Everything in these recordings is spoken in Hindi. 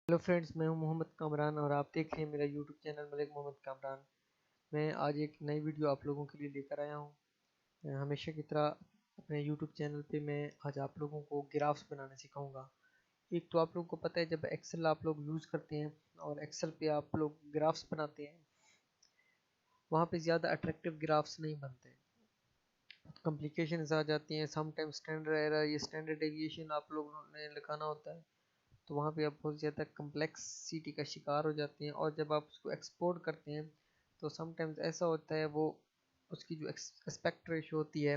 हेलो फ्रेंड्स, मैं हूं मोहम्मद कामरान और आप देख रहे हैं मेरा यूट्यूब चैनल मलिक मोहम्मद कामरान। मैं आज एक नई वीडियो आप लोगों के लिए लेकर आया हूं। हमेशा की तरह अपने यूट्यूब चैनल पे मैं आज आप लोगों को ग्राफ्स बनाना सिखाऊंगा। एक तो आप लोगों को पता है, जब एक्सेल आप लोग यूज़ करते हैं और एक्सेल पे आप लोग ग्राफ्स बनाते हैं, वहाँ पे ज़्यादा अट्रैक्टिव ग्राफ्स नहीं बनते, कॉम्प्लिकेशंस आ जाती हैं। समटाइम स्टैंडर्ड एरर या स्टैंडर्ड डेविएशन आप लोगों ने लगाना होता है, तो वहाँ पे आप बहुत ज़्यादा कम्प्लेक्सिटी का शिकार हो जाते हैं। और जब आप उसको एक्सपोर्ट करते हैं तो समटाइम्स ऐसा होता है, वो उसकी जो एस्पेक्ट रेशो होती है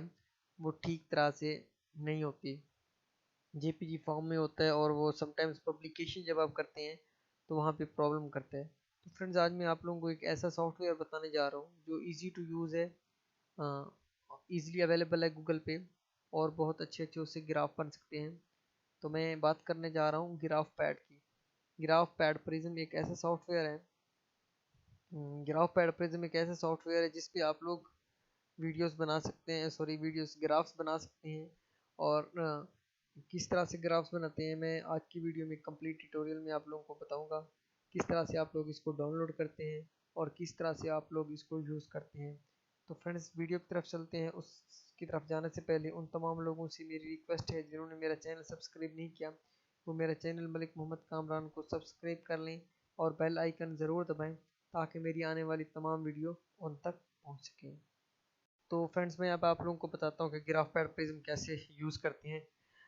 वो ठीक तरह से नहीं होती, जेपीजी फॉर्म में होता है, और वो समटाइम्स पब्लिकेशन जब आप करते हैं तो वहाँ पे प्रॉब्लम करता है। तो फ्रेंड्स, आज मैं आप लोगों को एक ऐसा सॉफ्टवेयर बताने जा रहा हूँ जो इजी टू यूज़ है, ईजिली अवेलेबल है गूगल पे, और बहुत अच्छे अच्छे उससे ग्राफ बन सकते हैं। तो मैं बात करने जा रहा हूँ ग्राफ पैड की। ग्राफ पैड प्रिज्म एक ऐसा सॉफ्टवेयर है, ग्राफ पैड प्रिज्म एक ऐसा सॉफ्टवेयर है जिस पे आप लोग वीडियोस बना सकते हैं, सॉरी वीडियोस ग्राफ्स बना सकते हैं। और किस तरह से ग्राफ्स बनाते हैं, मैं आज की वीडियो में कंप्लीट ट्यूटोरियल में आप लोगों को बताऊंगा। किस तरह से आप लोग इसको डाउनलोड करते हैं और किस तरह से आप लोग इसको यूज़ करते हैं। तो फ्रेंड्स, वीडियो की तरफ चलते हैं। उसकी तरफ जाने से पहले उन तमाम लोगों से मेरी रिक्वेस्ट है जिन्होंने मेरा चैनल सब्सक्राइब नहीं किया, वो मेरा चैनल मलिक मोहम्मद कामरान को सब्सक्राइब कर लें और बेल आइकन ज़रूर दबाएं, ताकि मेरी आने वाली तमाम वीडियो उन तक पहुंच सकें। तो फ्रेंड्स, मैं अब आप लोगों को बताता हूँ कि ग्राफ पैड प्रिज्म कैसे यूज़ करते हैं।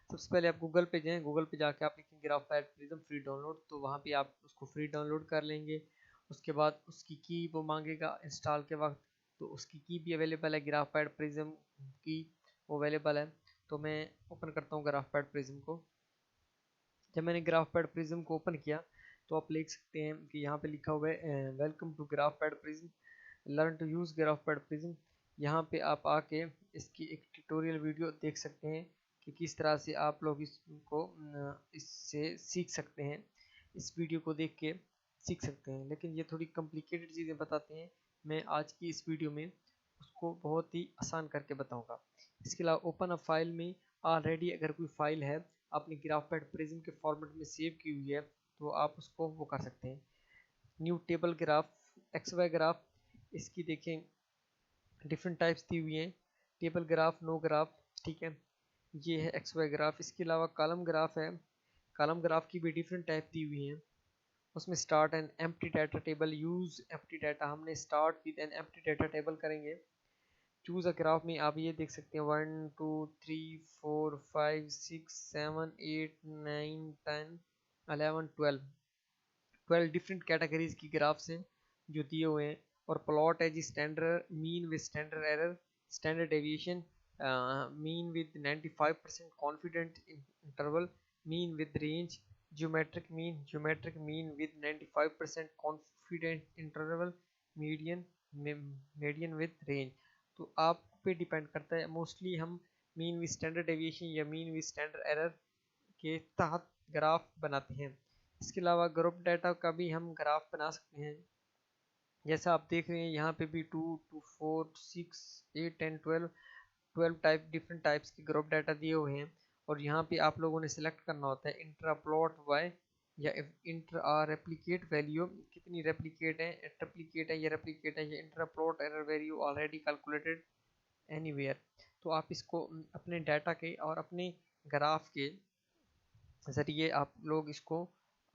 सबसे पहले आप गूगल पे जाएँ, गूगल पे जाके आप लिखें graph pad prism free download, तो वहाँ पे आप उसको फ्री डाउनलोड कर लेंगे। उसके बाद उसकी की वो मांगेगा इंस्टॉल के वक्त, तो उसकी की भी अवेलेबल है, ग्राफ पैड प्रिज्म की वो अवेलेबल है। तो मैं ओपन करता हूँ ग्राफ पैड प्रिज्म को। जब मैंने ग्राफ पैड प्रिज्म को ओपन किया तो आप देख सकते हैं कि यहाँ पे लिखा हुआ है welcome to GraphPad Prism, learn to use GraphPad Prism. यहाँ पे आप आके इसकी एक ट्यूटोरियल वीडियो देख सकते हैं कि किस तरह से आप लोग इसको इससे सीख सकते हैं। इस वीडियो को देख के सीख सकते हैं, लेकिन ये थोड़ी कॉम्प्लिकेटेड चीज़ें बताते हैं। मैं आज की इस वीडियो में उसको बहुत ही आसान करके बताऊँगा। इसके अलावा ओपन अ फाइल में ऑलरेडी अगर कोई फाइल है आपने ग्राफ पैड प्रिज्म के फॉर्मेट में सेव की हुई है, तो आप उसको वो कर सकते हैं। New table graph, x y graph, इसकी देखें डिफरेंट टाइप्स दी हुई हैं। टेबल ग्राफ, नो ग्राफ, ठीक है, ये है एक्स वाई ग्राफ। इसके अलावा कॉलम ग्राफ है, कॉलम ग्राफ की भी डिफरेंट टाइप दी हुई हैं। उसमें start and empty data table, use empty data, हमने start with an empty data table करेंगे। चूज़ अ ग्राफ में आप ये देख सकते हैं 1 2 3 4 5 6 7 8 9 10 11 12 डिफरेंट कैटेगरीज की ग्राफ्स हैं जो दिए हुए हैं। और प्लॉट है जी, standard mean with standard error, standard deviation, mean with 95% confident interval, mean with range, geometric mean with 95% confident interval, median median with range. तो आप पे डिपेंड करता है, मोस्टली हम मीन विद स्टैंडर्ड डेविएशन या मीन विद स्टैंडर्ड एरर के तहत ग्राफ बनाते हैं। इसके अलावा ग्रुप डाटा का भी हम ग्राफ बना सकते हैं। जैसा आप देख रहे हैं यहाँ पे भी 2 2 4 6 8 10 12 टाइप डिफरेंट टाइप्स के ग्रुप डाटा दिए हुए हैं। और यहाँ पे आप लोगों ने सिलेक्ट करना होता है इंट्रा प्लॉट वाई या इंट्रा रेप्लिकेट वैल्यू, कितनी रेप्लिकेट है, ट्रिप्लिकेट है या रेप्लिकेट है, या intra plot error value already calculated anywhere. तो आप इसको अपने डाटा के और अपने ग्राफ के ज़रिए आप लोग इसको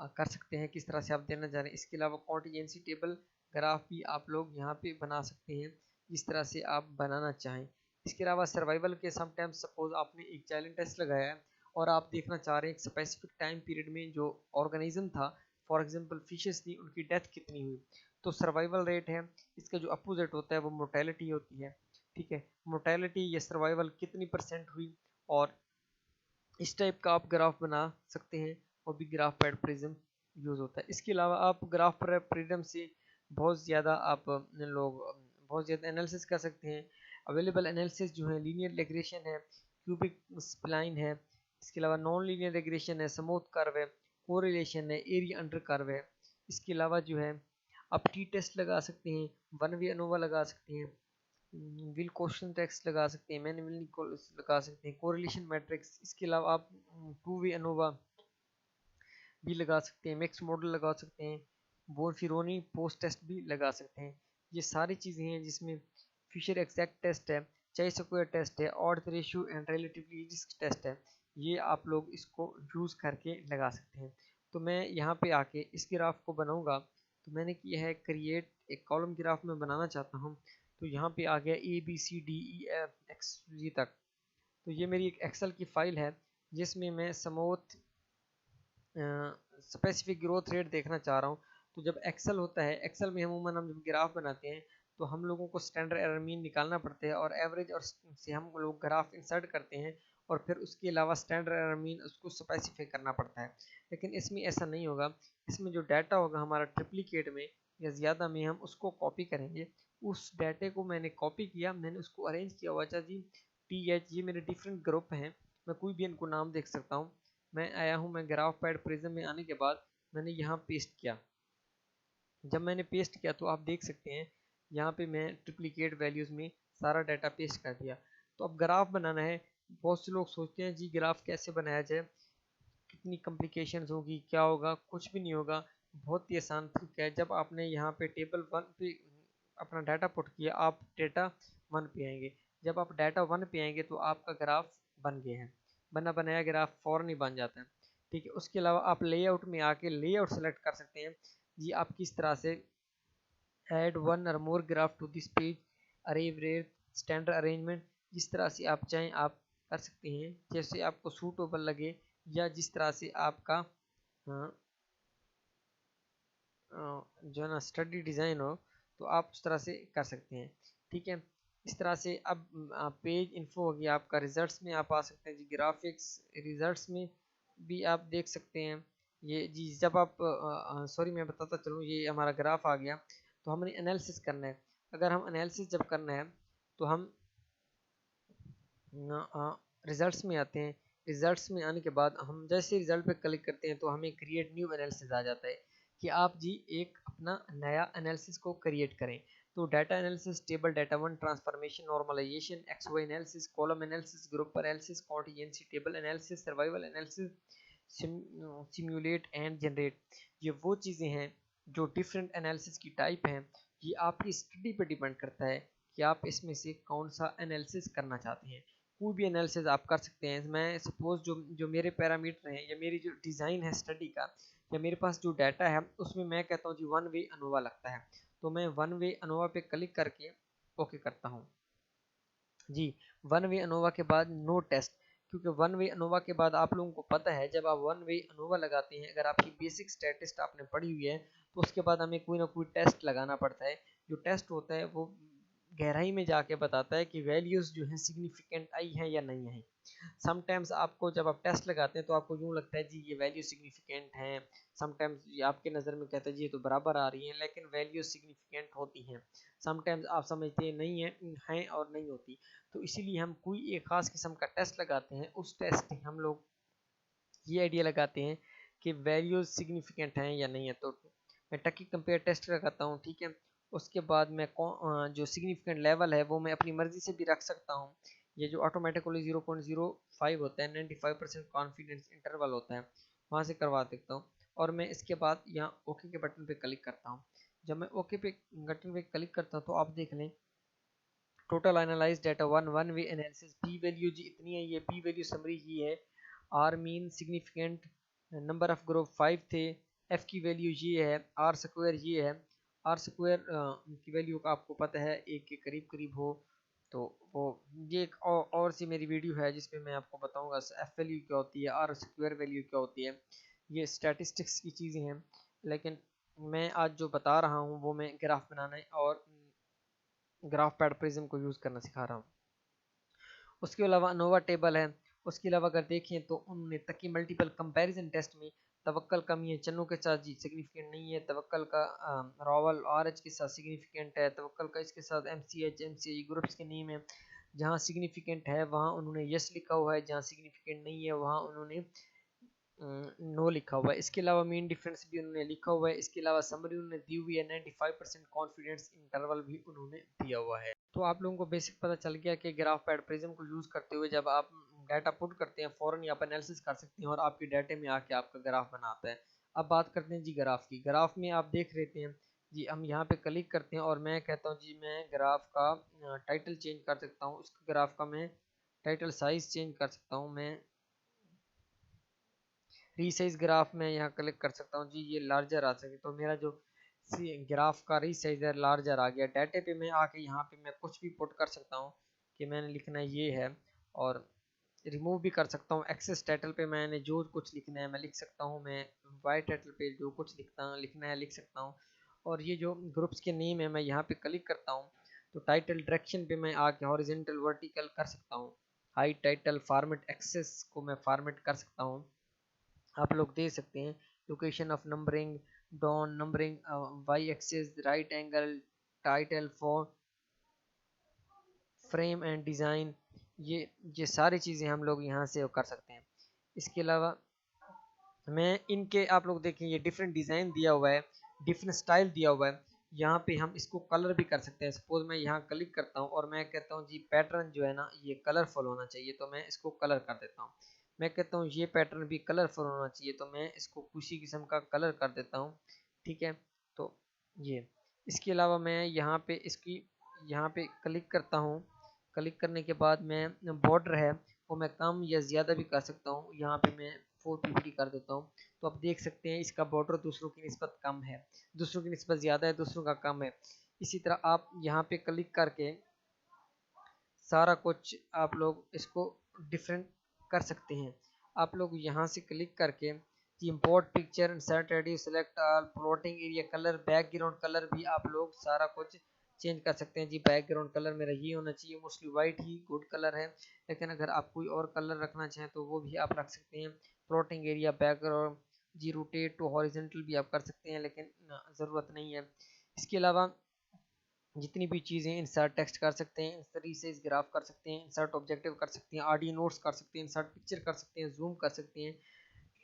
कर सकते हैं, किस तरह से आप देना चाह रहे हैं। इसके अलावा कॉन्टीजेंसी टेबल ग्राफ भी आप लोग यहाँ पे बना सकते हैं, जिस तरह से आप बनाना चाहें। इसके अलावा सर्वाइवल के समटाइम्स सपोज आपने एक चैलेंज टेस्ट लगाया है और आप देखना चाह रहे हैं एक स्पेसिफिक टाइम पीरियड में जो ऑर्गेनिज्म था, फॉर एग्जांपल फिशेस थी, उनकी डेथ कितनी हुई। तो सर्वाइवल रेट है, इसका जो अपोजिट होता है वो मोर्टेलिटी होती है, ठीक है। मोर्टेलिटी या सर्वाइवल कितनी परसेंट हुई, और इस टाइप का आप ग्राफ बना सकते हैं, और भी ग्राफ पैड प्रिज्म यूज़ होता है। इसके अलावा आप ग्राफ पैड प्रिज्म से बहुत ज़्यादा आप लोग बहुत ज़्यादा एनालिसिस कर सकते हैं। अवेलेबल एनालिसिस जो है लीनियर रिग्रेशन है, क्यूबिक स्प्लाइन है, इसके अलावा नॉन लीनियर रिग्रेशन है, स्मूथ कर्व है, कोरिलेशन है, एरिया अंडर कर्व है। इसके अलावा जो है आप टी टेस्ट लगा सकते हैं, वन वे अनोवा लगा सकते हैं, विल क्वेश्चन टेक्स्ट लगा सकते हैं, मैन्युअली लगा सकते हैं, कोरिलेशन मैट्रिक्स। इसके अलावा आप टू वे अनोवा भी लगा सकते हैं, मैक्स मॉडल लगा सकते हैं, बोनफिरोनी पोस्ट टेस्ट भी लगा सकते हैं। ये सारी चीज़ें हैं जिसमें फिशर एग्जैक्ट टेस्ट है, चाई स्क्वायर टेस्ट है, odd ratio and relatively risk test है। ये आप लोग इसको यूज़ करके लगा सकते हैं। तो मैं यहाँ पे आके इस ग्राफ को बनाऊंगा। तो मैंने किया है क्रिएट, एक कॉलम ग्राफ में बनाना चाहता हूँ। तो यहाँ पे आ गया ABCDEFXG तक। तो ये मेरी एक एक्सेल की फाइल है जिसमें मैं समोथ स्पेसिफिक ग्रोथ रेट देखना चाह रहा हूँ। तो जब एक्सेल होता है, एक्सेल में अमूमन हम जब ग्राफ बनाते हैं तो हम लोगों को स्टैंडर्ड एरर मीन निकालना पड़ता है और एवरेज और से हम लोग ग्राफ इंसर्ट करते हैं और फिर उसके अलावा स्टैंडर्ड एरर मीन उसको स्पेसिफाई करना पड़ता है। लेकिन इसमें ऐसा नहीं होगा। इसमें जो डाटा होगा हमारा ट्रिप्लिकेट में या ज़्यादा में, हम उसको कॉपी करेंगे। उस डाटे को मैंने कॉपी किया, मैंने उसको अरेंज किया हुआ। अच्छा जी, TH ये मेरे डिफरेंट ग्रुप हैं, मैं कोई भी इनको नाम देख सकता हूँ। मैं आया हूँ, मैं ग्राफ पैड प्रिज्म में आने के बाद मैंने यहाँ पेस्ट किया। जब मैंने पेस्ट किया तो आप देख सकते हैं यहाँ पे मैं ट्रिप्लिकेट वैल्यूज़ में सारा डाटा पेस्ट कर दिया। तो अब ग्राफ बनाना है। बहुत से लोग सोचते हैं जी ग्राफ कैसे बनाया जाए, कितनी कॉम्प्लिकेशंस होगी, क्या होगा। कुछ भी नहीं होगा, बहुत ही आसान तरीका है। जब आपने यहाँ पे टेबल 1 पे अपना डाटा पुट किया, आप डाटा 1 पे आएंगे। जब आप डाटा 1 पे आएंगे तो आपका ग्राफ बन गया है। बना बनाया ग्राफ फ़ौरन ही बन जाता है। ठीक है, उसके अलावा आप लेआउट में आके लेआउट सेलेक्ट कर सकते हैं जी। आप किस तरह से add one or more graph to this page, अरेवरेट स्टैंडर्ड अरेंजमेंट, जिस तरह से आप चाहें आप कर सकते हैं, जैसे आपको सूटेबल लगे या जिस तरह से आपका जो है ना स्टडी डिज़ाइन हो, तो आप उस तरह से कर सकते हैं। ठीक है, इस तरह से अब पेज इन्फो हो गया आपका। रिजल्ट्स में आप आ सकते हैं जी, ग्राफिक्स रिजल्ट्स में भी आप देख सकते हैं ये जी। जब आप सॉरी मैं बताता चलूँ, ये हमारा ग्राफ आ गया। तो हमने एनालिसिस करना है। अगर हम एनालिसिस जब करना है तो हम रिजल्ट्स में आते हैं। रिजल्ट्स में आने के बाद हम जैसे रिजल्ट पे क्लिक करते हैं तो हमें क्रिएट न्यू एनालिसिस आ जाता है कि आप जी एक अपना नया एनालिसिस को क्रिएट करें। तो data analysis, table data 1, transformation, normalization, XY analysis, column analysis, group analysis, contingency table analysis, survival analysis, simulate and generate. ये वो चीज़ें हैं जो डिफरेंट एनालिसिस की टाइप हैं। ये आपकी स्टडी पे डिपेंड करता है कि आप इसमें से कौन सा एनालिसिस करना चाहते हैं। कोई भी एनालिसिस आप कर सकते हैं। मैं सपोज जो जो मेरे पैरामीटर हैं या मेरी जो डिज़ाइन है स्टडी का या मेरे पास जो डाटा है, उसमें मैं कहता हूँ जी 1 वे अनोवा लगता है। तो मैं 1 वे अनोवा पे क्लिक करके ओके करता हूँ जी। 1 वे अनोवा के बाद नो टेस्ट, क्योंकि 1 वे अनोवा के बाद आप लोगों को पता है जब आप 1 वे अनोवा लगाते हैं, अगर आपकी बेसिक स्टैटिस्ट आपने पढ़ी हुई है, तो उसके बाद हमें कोई ना कोई टेस्ट लगाना पड़ता है। जो टेस्ट होता है वो गहराई में जाके बताता है कि वैल्यूज़ जो हैं सिग्निफिकेंट आई हैं या नहीं आई। समटाइम्स आपको जब आप टेस्ट लगाते हैं तो आपको यूँ लगता है जी ये वैल्यू सिग्निफिकेंट हैं। समटाइम्स ये आपके नज़र में कहता है जी ये तो बराबर आ रही हैं, लेकिन वैल्यू सिग्निफिकेंट होती हैं। समटाइम्स आप समझते हैं नहीं है, हैं और नहीं होती। तो इसीलिए हम कोई एक ख़ास किस्म का टेस्ट लगाते हैं। उस टेस्ट में हम लोग ये आइडिया लगाते हैं कि वैल्यूज सिग्निफिकेंट हैं या नहीं है। तो मैं टकी कंपेयर टेस्ट लगाता हूँ। ठीक है, उसके बाद मैं जो सिग्निफिकेंट लेवल है वो मैं अपनी मर्ज़ी से भी रख सकता हूँ। ये जो ऑटोमेटिकली 0.05 होता है, 95% कॉन्फिडेंस इंटरवल होता है, वहाँ से करवा सकता हूँ। और मैं इसके बाद यहाँ ओके के बटन पे क्लिक करता हूँ। जब मैं ओके पे बटन पे क्लिक करता हूँ तो आप देख लें total analyze data 1 way analysis, P value जी इतनी है, ये पी वैल्यू समरी ये है। Are mean significant, number of group 5 थे, एफ की वैल्यू ये है, आर स्क्वायर ये है। आर स्क्वायर की वैल्यू का आपको पता है 1 के करीब करीब हो। तो वो ये एक और सी मेरी वीडियो है जिसमें मैं आपको बताऊंगा एफ वैल्यू क्या होती है, आर स्क्वायर वैल्यू क्या होती है। ये स्टैटिस्टिक्स की चीज़ें हैं, लेकिन मैं आज जो बता रहा हूँ वो मैं ग्राफ बनाने और ग्राफ पैड प्रिज्म को यूज़ करना सिखा रहा हूँ। उसके अलावा अनोवा टेबल है। उसके अलावा अगर देखें तो उन्होंने तकी मल्टीपल कंपैरिजन टेस्ट में तवक्कल कमी है, चन्नू के साथ जी सिग्निफिकेंट नहीं है, तवक्कल का रॉवल RH के साथ सिग्निफिकेंट है, तवक्कल का इसके साथ MCH ग्रुप्स के नेम है। जहाँ सिग्निफिकेंट है वहाँ उन्होंने यस लिखा हुआ है, जहाँ सिग्निफिकेंट नहीं है वहाँ उन्होंने नो लिखा हुआ है। इसके अलावा मेन डिफरेंस भी उन्होंने लिखा हुआ है। इसके अलावा समरी उन्होंने दी हुई है, 95% कॉन्फिडेंस इंटरवल भी उन्होंने दिया हुआ है। तो आप लोगों को बेसिक पता चल गया कि ग्राफ पैड प्रिज्म को यूज़ करते हुए जब आप डाटा पुट करते हैं फ़ौरन ही आप एनालिसिस कर सकते हैं और आपके डाटे में आके आपका ग्राफ बनाता है। अब बात करते हैं जी ग्राफ की। ग्राफ में आप देख लेते हैं जी, हम यहाँ पे क्लिक करते हैं और मैं कहता हूँ जी मैं ग्राफ का टाइटल चेंज कर सकता हूँ, उस ग्राफ का मैं टाइटल साइज चेंज कर सकता हूँ। मैं रीसाइज ग्राफ में यहाँ क्लिक कर सकता हूँ जी, ये लार्जर आ सके तो मेरा जो ग्राफ का रीसाइजर लार्जर आ गया। डाटे पे मैं आके यहाँ पे मैं कुछ भी पुट कर सकता हूँ कि मैंने लिखना ये है, और रिमूव भी कर सकता हूँ। एक्सेस टाइटल पे मैंने जो कुछ लिखना है मैं लिख सकता हूँ, मैं वाई टाइटल पे जो कुछ लिखना है लिख सकता हूँ। और ये जो ग्रुप्स के नेम है मैं यहाँ पे क्लिक करता हूँ तो टाइटल डायरेक्शन पे मैं आके हॉरिजॉन्टल वर्टिकल कर सकता हूँ। हाइट टाइटल फॉर्मेट एक्सेस को मैं फॉर्मेट कर सकता हूँ, आप लोग दे सकते हैं। Location of numbering, down numbering, y axis, right angle, title for frame and design, ये सारी चीज़ें हम लोग यहाँ से कर सकते हैं। इसके अलावा मैं इनके, आप लोग देखें ये डिफरेंट डिज़ाइन दिया हुआ है, डिफरेंट स्टाइल दिया हुआ है। यहाँ पे हम इसको कलर भी कर सकते हैं। सपोज मैं यहाँ क्लिक करता हूँ और मैं कहता हूँ जी पैटर्न जो है ना ये कलरफुल होना चाहिए, तो मैं इसको कलर कर देता हूँ। मैं कहता हूँ ये पैटर्न भी कलरफुल होना चाहिए, तो मैं इसको किसी किस्म का कलर कर देता हूँ। ठीक है, तो ये इसके अलावा मैं यहाँ पे इसकी यहाँ पे क्लिक करता हूँ। क्लिक करने के बाद मैं बॉर्डर है वो मैं कम या ज़्यादा भी कर सकता हूँ। यहाँ पे मैं 450 कर देता हूँ। तो आप देख सकते हैं इसका बॉर्डर दूसरों की निस्बत कम है, दूसरों की निस्बत ज़्यादा है, दूसरों का कम है। इसी तरह आप यहाँ पे क्लिक करके सारा कुछ आप लोग इसको डिफरेंट कर सकते हैं। आप लोग यहाँ से क्लिक करके import picture, insert radius, select all, plotting area colour, background colour भी आप लोग सारा कुछ चेंज कर सकते हैं जी। बैकग्राउंड कलर मेरा ये होना चाहिए, मोस्टली वाइट ही गुड कलर है, लेकिन अगर आप कोई और कलर रखना चाहें तो वो भी आप रख सकते हैं। प्लॉटिंग एरिया, बैकग्राउंड जी, रोटेट टू हॉरिजॉन्टल भी आप कर सकते हैं, लेकिन ज़रूरत नहीं है। इसके अलावा जितनी भी चीज़ें, इंसर्ट टेक्स्ट कर सकते हैं, इंसर्ट रीसाइज ग्राफ कर सकते हैं, इंसर्ट ऑब्जेक्टिव कर सकते हैं, ऑडियो नोट्स कर सकते हैं, इंसर्ट पिक्चर कर सकते हैं, जूम कर सकते हैं,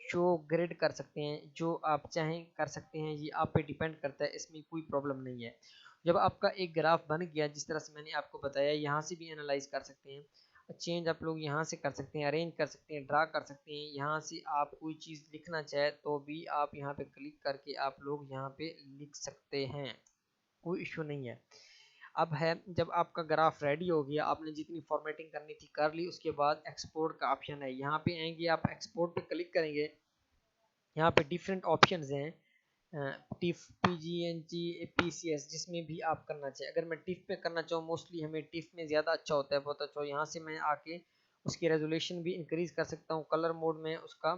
शो ग्रिड कर सकते हैं, जो आप चाहें कर सकते हैं। ये आप पे डिपेंड करता है, इसमें कोई प्रॉब्लम नहीं है। जब आपका एक ग्राफ बन गया जिस तरह से मैंने आपको बताया, यहाँ से भी एनालाइज कर सकते हैं, चेंज आप लोग यहाँ से कर सकते हैं, अरेंज कर सकते हैं, ड्रा कर सकते हैं। यहाँ से आप कोई चीज़ लिखना चाहे तो भी आप यहाँ पे क्लिक करके आप लोग यहाँ पे लिख सकते हैं, कोई इशू नहीं है। अब है जब आपका ग्राफ रेडी हो गया, आपने जितनी फॉर्मेटिंग करनी थी कर ली, उसके बाद एक्सपोर्ट का ऑप्शन है। यहाँ पे आएंगे, आप एक्सपोर्ट पे क्लिक करेंगे, यहाँ पे डिफरेंट ऑप्शंस हैं, टिफ, पीजीएनजी, पीसीएस, जिसमें भी आप करना चाहिए। अगर मैं टिफ पे करना चाहूँ, मोस्टली हमें टिफ में ज़्यादा अच्छा होता है, बहुत अच्छा। यहाँ से मैं आके उसकी रेजोल्यूशन भी इंक्रीज कर सकता हूँ, कलर मोड में उसका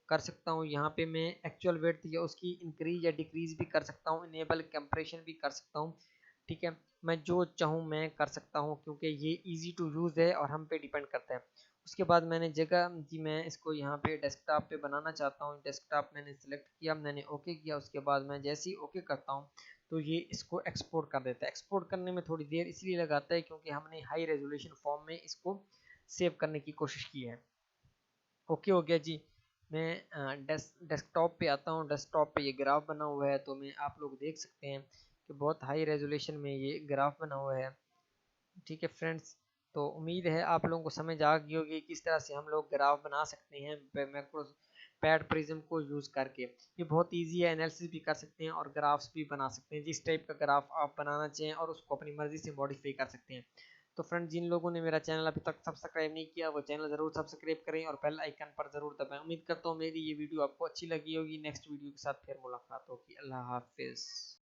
कर सकता हूँ। यहाँ पे मैं एक्चुअल वेट या उसकी इंक्रीज या डिक्रीज भी कर सकता हूँ, इनेबल कंप्रेशन भी कर सकता हूँ। ठीक है, मैं जो चाहूँ मैं कर सकता हूँ, क्योंकि ये इजी टू यूज़ है और हम पे डिपेंड करता है। उसके बाद मैंने जगह जी, मैं इसको यहाँ पे डेस्कटॉप पे बनाना चाहता हूँ। डेस्कटॉप मैंने सेलेक्ट किया, मैंने ओके किया। उसके बाद मैं जैसे ही ओके करता हूँ तो ये इसको एक्सपोर्ट कर देता है। एक्सपोर्ट करने में थोड़ी देर इसलिए लगाता है क्योंकि हमने हाई रेजोल्यूशन फॉर्म में इसको सेव करने की कोशिश की है। ओके हो गया जी। मैं डेस्कटॉप पे आता हूँ। डेस्कटॉप पे ये ग्राफ बना हुआ है, तो मैं, आप लोग देख सकते हैं कि बहुत हाई रेजोल्यूशन में ये ग्राफ बना हुआ है। ठीक है फ्रेंड्स, तो उम्मीद है आप लोगों को समझ आ गई होगी किस तरह से हम लोग ग्राफ बना सकते हैं मैक्रो पैड प्रिज्म को यूज़ करके। ये बहुत इजी है, एनालिसिस भी कर सकते हैं और ग्राफ्स भी बना सकते हैं। जिस टाइप का ग्राफ आप बनाना चाहें और उसको अपनी मर्ज़ी से मॉडिफाई कर सकते हैं। तो फ्रेंड, जिन लोगों ने मेरा चैनल अभी तक सब्सक्राइब नहीं किया वो चैनल ज़रूर सब्सक्राइब करें और बेल आइकन पर ज़रूर दबाएं। उम्मीद करता हूँ मेरी ये वीडियो आपको अच्छी लगी होगी। नेक्स्ट वीडियो के साथ फिर मुलाकात होगी। अल्लाह हाफिज़।